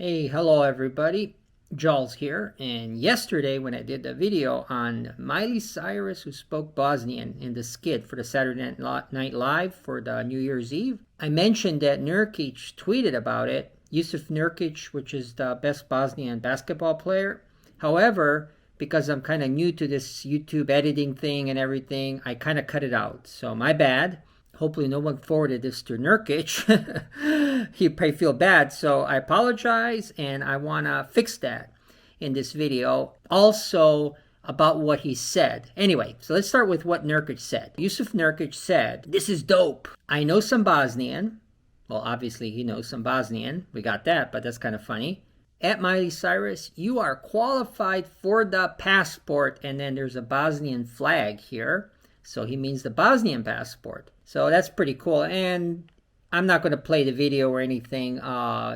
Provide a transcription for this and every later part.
Hey, hello everybody. Jules here. And yesterday when I did the video on Miley Cirus who spoke Bosnian in the skit for the Saturday Night Live for the New Year's Eve, I mentioned that Nurkic tweeted about it. Jusuf Nurkic, which is the best Bosnian basketball player. However, because I'm kind of new to this YouTube editing thing and everything, I kind of cut it out. So my bad. Hopefully no one forwarded this to Nurkic. He'd probably feel bad, so I apologize, and I want to fix that in this video. Also, about what he said. Anyway, so let's start with what Nurkic said. Jusuf Nurkic said, "This is dope. I know some Bosnian." Well, obviously he knows some Bosnian. We got that, but that's kind of funny. At Miley Cirus, you are qualified for the passport, and then there's a Bosnian flag here. So he means the Bosnian passport. So that's pretty cool. And I'm not going to play the video or anything.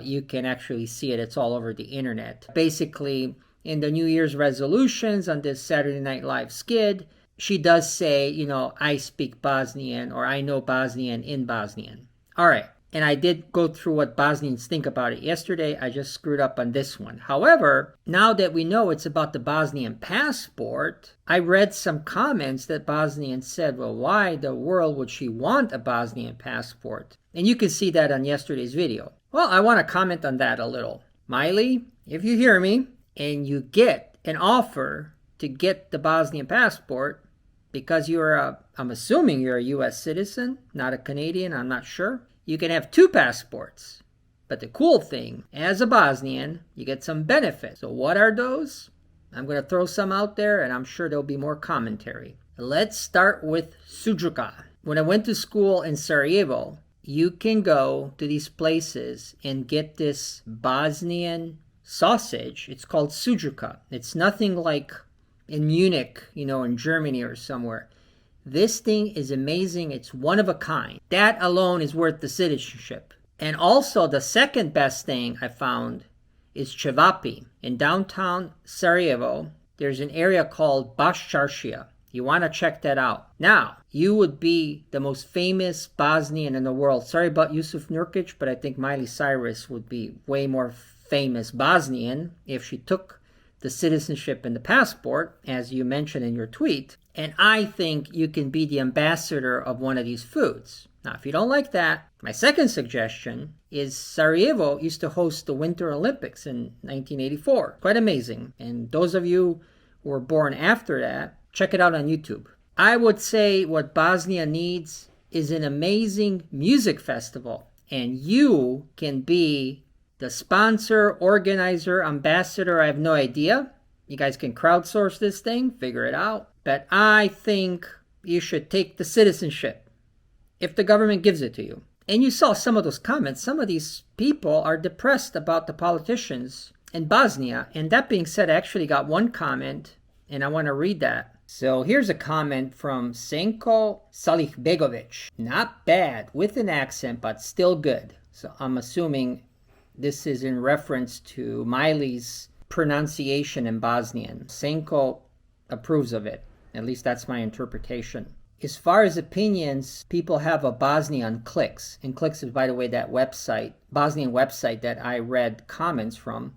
You can actually see it. It's all over the internet. Basically, in the New Year's resolutions on this Saturday Night Live skit, she does say, I speak Bosnian or I know Bosnian in Bosnian. All right. And I did go through what Bosnians think about it yesterday. I just screwed up on this one. However, now that we know it's about the Bosnian passport, I read some comments that Bosnians said, well, why the world would she want a Bosnian passport? And you can see that on yesterday's video. Well, I want to comment on that a little. Miley, if you hear me and you get an offer to get the Bosnian passport because I'm assuming you're a U.S. citizen, not a Canadian, I'm not sure. You can have two passports. But the cool thing, as a Bosnian, you get some benefits. So what are those? I'm going to throw some out there, and I'm sure there'll be more commentary. Let's start with Sujuka. When I went to school in Sarajevo, you can go to these places and get this Bosnian sausage. It's called Sujuka. It's nothing like in Munich, in Germany or somewhere. This thing is amazing. It's one of a kind. That alone is worth the citizenship. And also the second best thing I found is Cevapi. In downtown Sarajevo, there's an area called Baščaršija. You want to check that out. Now, you would be the most famous Bosnian in the world. Sorry about Jusuf Nurkic, but I think Miley Cirus would be way more famous Bosnian if she took the citizenship and the passport, as you mentioned in your tweet. And I think you can be the ambassador of one of these foods. Now, if you don't like that, my second suggestion is Sarajevo used to host the Winter Olympics in 1984. Quite amazing. And those of you who were born after that, check it out on YouTube. I would say what Bosnia needs is an amazing music festival. And you can be the sponsor, organizer, ambassador. I have no idea. You guys can crowdsource this thing, figure it out. But I think you should take the citizenship if the government gives it to you. And you saw some of those comments. Some of these people are depressed about the politicians in Bosnia. And that being said, I actually got one comment, and I want to read that. So here's a comment from Senko Salihbegovic. Not bad, with an accent, but still good. So I'm assuming this is in reference to Miley's pronunciation in Bosnian. Senko approves of it. At least that's my interpretation. As far as opinions, people have a Bosnian Clicks. And Clicks is, by the way, that website, Bosnian website that I read comments from.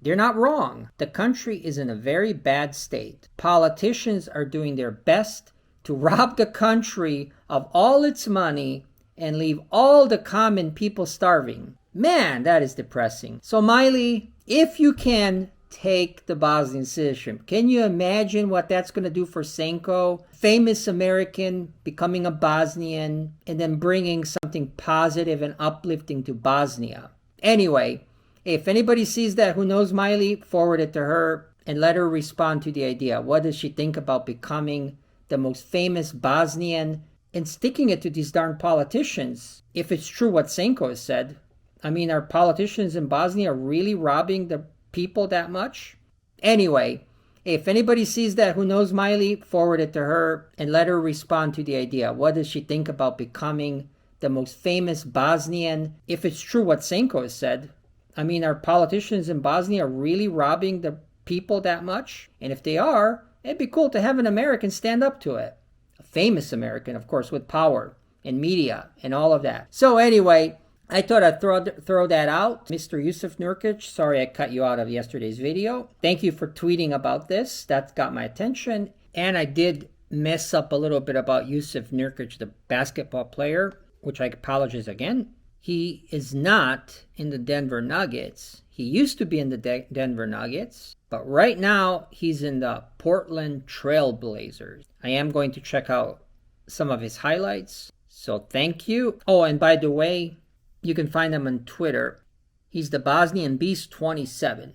They're not wrong. The country is in a very bad state. Politicians are doing their best to rob the country of all its money and leave all the common people starving. Man, that is depressing. So Miley, if you can take the Bosnian citizenship, can you imagine what that's going to do for Senko? Famous American becoming a Bosnian and then bringing something positive and uplifting to Bosnia. Anyway, if anybody sees that who knows Miley, forward it to her and let her respond to the idea. What does she think about becoming the most famous Bosnian and sticking it to these darn politicians? If it's true what Senko has said, are politicians in Bosnia really robbing the people that much? Anyway, if anybody sees that who knows Miley, forward it to her and let her respond to the idea. What does she think about becoming the most famous Bosnian? If it's true what Senko has said, are politicians in Bosnia really robbing the people that much? And if they are, it'd be cool to have an American stand up to it. A famous American, of course, with power and media and all of that. So anyway, I thought I'd throw that out. Mr. Jusuf Nurkic, sorry I cut you out of yesterday's video. Thank you for tweeting about this. That got my attention. And I did mess up a little bit about Jusuf Nurkic, the basketball player, which I apologize again. He is not in the Denver Nuggets. He used to be in the Denver Nuggets, but right now he's in the Portland Trail Blazers. I am going to check out some of his highlights. So thank you. Oh, and by the way, you can find him on Twitter. He's the Bosnian Beast 27.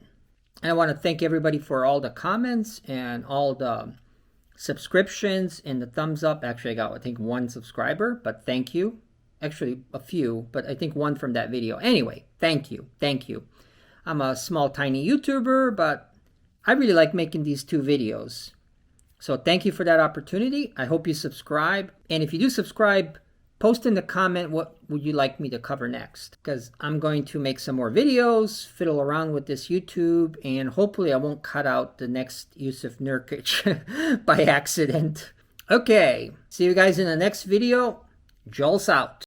And I want to thank everybody for all the comments and all the subscriptions and the thumbs up. Actually, I got, I think, 1 subscriber, but thank you. Actually, a few, but I think 1 from that video. Anyway, thank you. Thank you. I'm a small, tiny YouTuber, but I really like making these 2 videos. So thank you for that opportunity. I hope you subscribe. And if you do subscribe, post in the comment what would you like me to cover next, because I'm going to make some more videos, fiddle around with this YouTube, and hopefully I won't cut out the next Jusuf Nurkic by accident. Okay, see you guys in the next video. Joel's out.